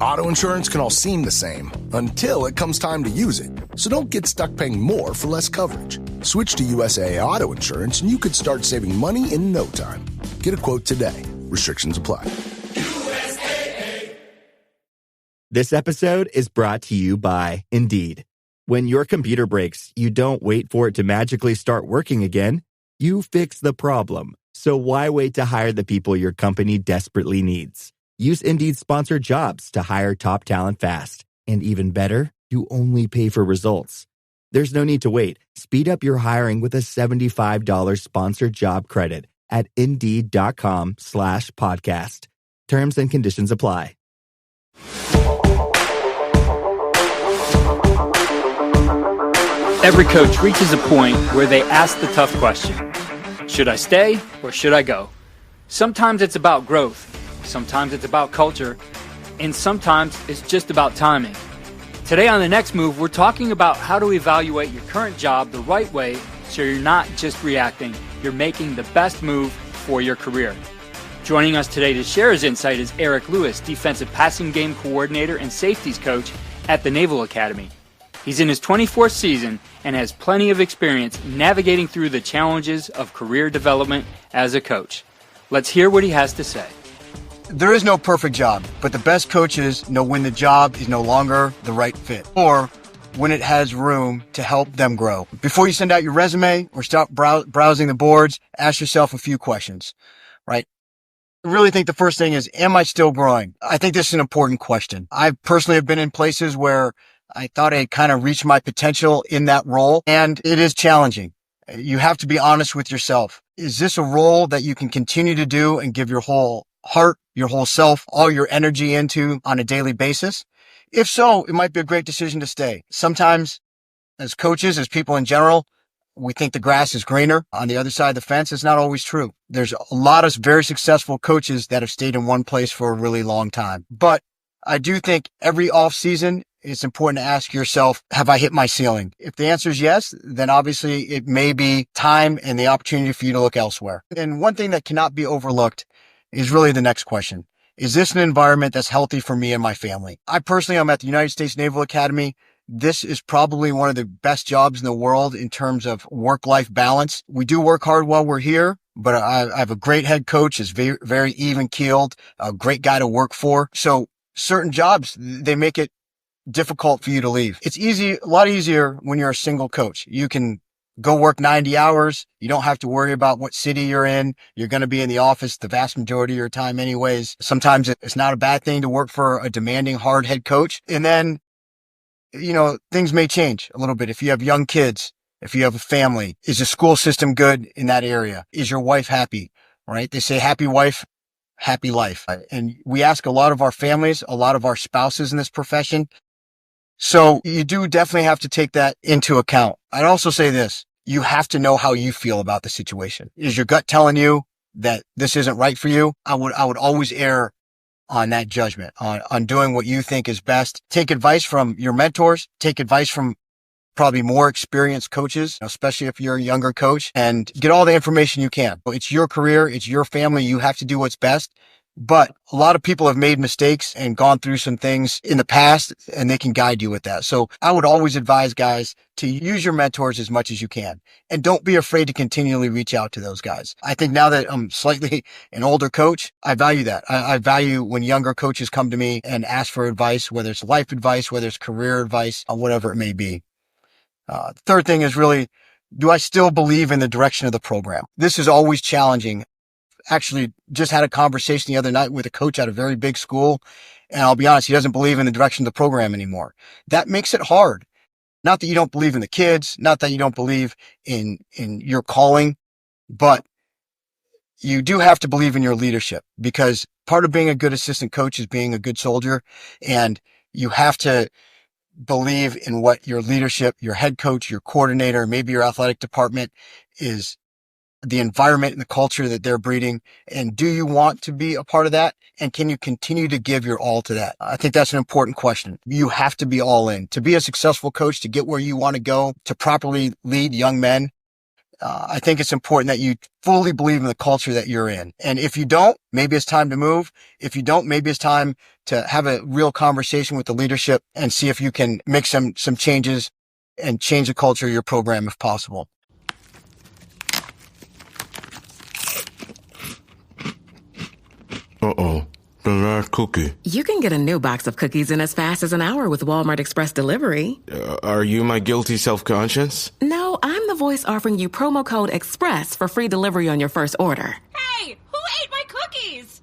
Auto insurance can all seem the same until it comes time to use it. So don't get stuck paying more for less coverage. Switch to USAA Auto Insurance and you could start saving money in no time. Get a quote today. Restrictions apply. USAA. This episode is brought to you by Indeed. When your computer breaks, you don't wait for it to magically start working again. You fix the problem. So why wait to hire the people your company desperately needs? Use Indeed's sponsored jobs to hire top talent fast. And even better, you only pay for results. There's no need to wait. Speed up your hiring with a $75 sponsored job credit at Indeed.com/podcast. Terms and conditions apply. Every coach reaches a point where they ask the tough question. Should I stay or should I go? Sometimes it's about growth. Sometimes it's about culture, and sometimes it's just about timing. Today on The Next Move, we're talking about how to evaluate your current job the right way so you're not just reacting, you're making the best move for your career. Joining us today to share his insight is Eric Lewis, Defensive Passing Game Coordinator and Safeties Coach at the Naval Academy. He's in his 24th season and has plenty of experience navigating through the challenges of career development as a coach. Let's hear what he has to say. There is no perfect job, but the best coaches know when the job is no longer the right fit or when it has room to help them grow. Before you send out your resume or start browsing the boards, ask yourself a few questions, right? I really think the first thing is, am I still growing? I think this is an important question. I personally have been in places where I thought I kind of reached my potential in that role, and it is challenging. You have to be honest with yourself. Is this a role that you can continue to do and give your whole heart, your whole self, all your energy into on a daily basis? If so, it might be a great decision to stay. Sometimes as coaches, as people in general, we think the grass is greener on the other side of the fence. It's not always true. There's a lot of very successful coaches that have stayed in one place for a really long time. But I do think every off season, it's important to ask yourself, have I hit my ceiling? If the answer is yes, then obviously it may be time and the opportunity for you to look elsewhere. And one thing that cannot be overlooked is really the next question. Is this an environment that's healthy for me and my family? I personally am at the United States Naval Academy. This is probably one of the best jobs in the world in terms of work-life balance. We do work hard while we're here, but I have a great head coach, is very, very even-keeled, a great guy to work for. So certain jobs, they make it difficult for you to leave. It's a lot easier when you're a single coach. You can go work 90 hours. You don't have to worry about what city you're in. You're going to be in the office the vast majority of your time anyways. Sometimes it's not a bad thing to work for a demanding, hard head coach. And then, things may change a little bit. If you have young kids, if you have a family, is the school system good in that area? Is your wife happy? Right? They say happy wife, happy life. And we ask a lot of our families, a lot of our spouses in this profession. So you do definitely have to take that into account. I'd also say this, you have to know how you feel about the situation. Is your gut telling you that this isn't right for you? I would always err on that judgment, on doing what you think is best. Take advice from your mentors, take advice from probably more experienced coaches, especially if you're a younger coach, and get all the information you can. It's your career, it's your family, you have to do what's best. But a lot of people have made mistakes and gone through some things in the past, and they can guide you with that. So I would always advise guys to use your mentors as much as you can. And don't be afraid to continually reach out to those guys. I think now that I'm slightly an older coach, I value that. I value when younger coaches come to me and ask for advice, whether it's life advice, whether it's career advice, or whatever it may be. The third thing is really, do I still believe in the direction of the program? This is always challenging. Actually just had a conversation the other night with a coach at a very big school. And I'll be honest, he doesn't believe in the direction of the program anymore. That makes it hard. Not that you don't believe in the kids, not that you don't believe in your calling, but you do have to believe in your leadership, because part of being a good assistant coach is being a good soldier. And you have to believe in what your leadership, your head coach, your coordinator, maybe your athletic department is, the environment and the culture that they're breeding. And do you want to be a part of that? And can you continue to give your all to that? I think that's an important question. You have to be all in to be a successful coach, to get where you want to go, to properly lead young men. I think it's important that you fully believe in the culture that you're in. And if you don't, maybe it's time to move. If you don't, maybe it's time to have a real conversation with the leadership and see if you can make some changes and change the culture of your program if possible. Uh-oh. The last cookie. You can get a new box of cookies in as fast as an hour with Walmart Express Delivery. Are you my guilty self-conscience? No, I'm the voice offering you promo code EXPRESS for free delivery on your first order. Hey, who ate my cookies?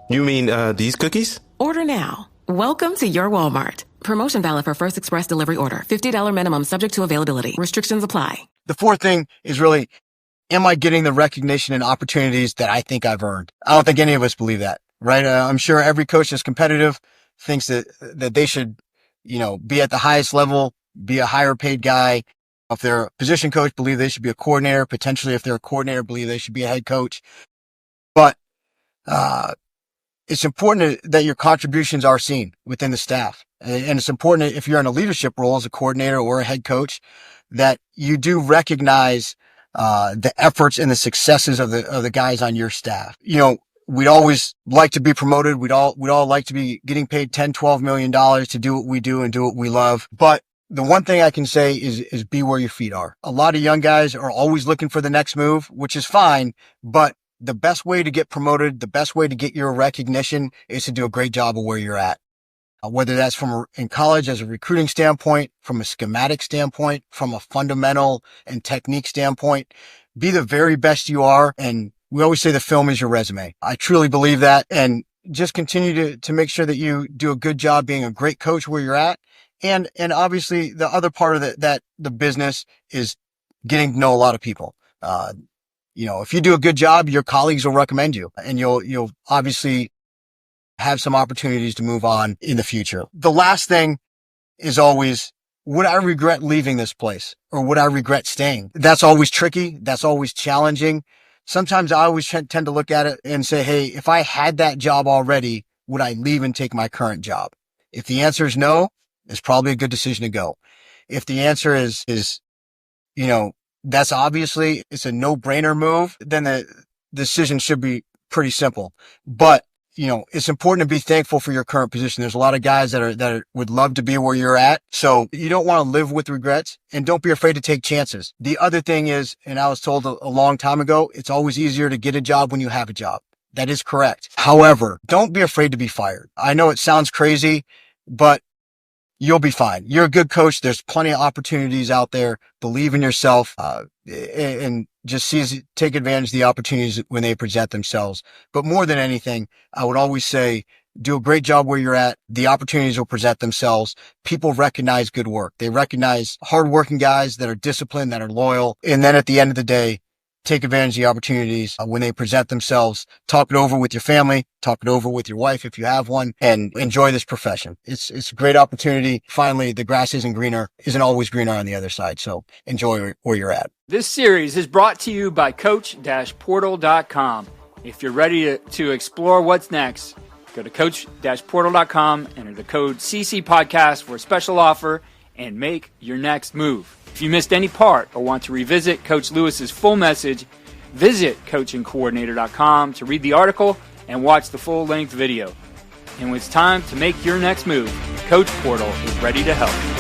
You mean, these cookies? Order now. Welcome to your Walmart. Promotion valid for first express delivery order. $50 minimum subject to availability. Restrictions apply. The fourth thing is really, am I getting the recognition and opportunities that I think I've earned? I don't think any of us believe that, right? I'm sure every coach that's competitive thinks that they should, be at the highest level, be a higher paid guy. If they're a position coach, believe they should be a coordinator. Potentially, if they're a coordinator, believe they should be a head coach. But, it's important that your contributions are seen within the staff. And it's important if you're in a leadership role as a coordinator or a head coach that you do recognize the efforts and the successes of the guys on your staff. We'd always like to be promoted. We'd all like to be getting paid $10, $12 million to do what we do and do what we love. But the one thing I can say is be where your feet are. A lot of young guys are always looking for the next move, which is fine, but the best way to get promoted, the best way to get your recognition is to do a great job of where you're at. Whether that's in college as a recruiting standpoint, from a schematic standpoint, from a fundamental and technique standpoint, be the very best you are. And we always say the film is your resume. I truly believe that. And just continue to make sure that you do a good job being a great coach where you're at. And obviously the other part of the business is getting to know a lot of people. If you do a good job, your colleagues will recommend you and you'll obviously have some opportunities to move on in the future. The last thing is always, would I regret leaving this place or would I regret staying? That's always tricky. That's always challenging. Sometimes I always tend to look at it and say, hey, if I had that job already, would I leave and take my current job? If the answer is no, it's probably a good decision to go. If the answer is, that's obviously, it's a no-brainer move, then the decision should be pretty simple. But, it's important to be thankful for your current position. There's a lot of guys that would love to be where you're at. So you don't want to live with regrets and don't be afraid to take chances. The other thing is, and I was told a long time ago, it's always easier to get a job when you have a job. That is correct. However, don't be afraid to be fired. I know it sounds crazy, but you'll be fine. You're a good coach. There's plenty of opportunities out there. Believe in yourself, and just take advantage of the opportunities when they present themselves. But more than anything, I would always say, do a great job where you're at. The opportunities will present themselves. People recognize good work. They recognize hardworking guys that are disciplined, that are loyal. And then at the end of the day, take advantage of the opportunities when they present themselves. Talk it over with your family, talk it over with your wife if you have one, and enjoy this profession. It's a great opportunity. Finally, the grass isn't always greener on the other side. So enjoy where you're at. This series is brought to you by Coach-Portal.com. If you're ready to explore what's next, go to Coach-Portal.com, enter the code CC Podcast for a special offer, and make your next move. If you missed any part or want to revisit Coach Lewis's full message, visit coachingcoordinator.com to read the article and watch the full-length video. And when it's time to make your next move, Coach Portal is ready to help.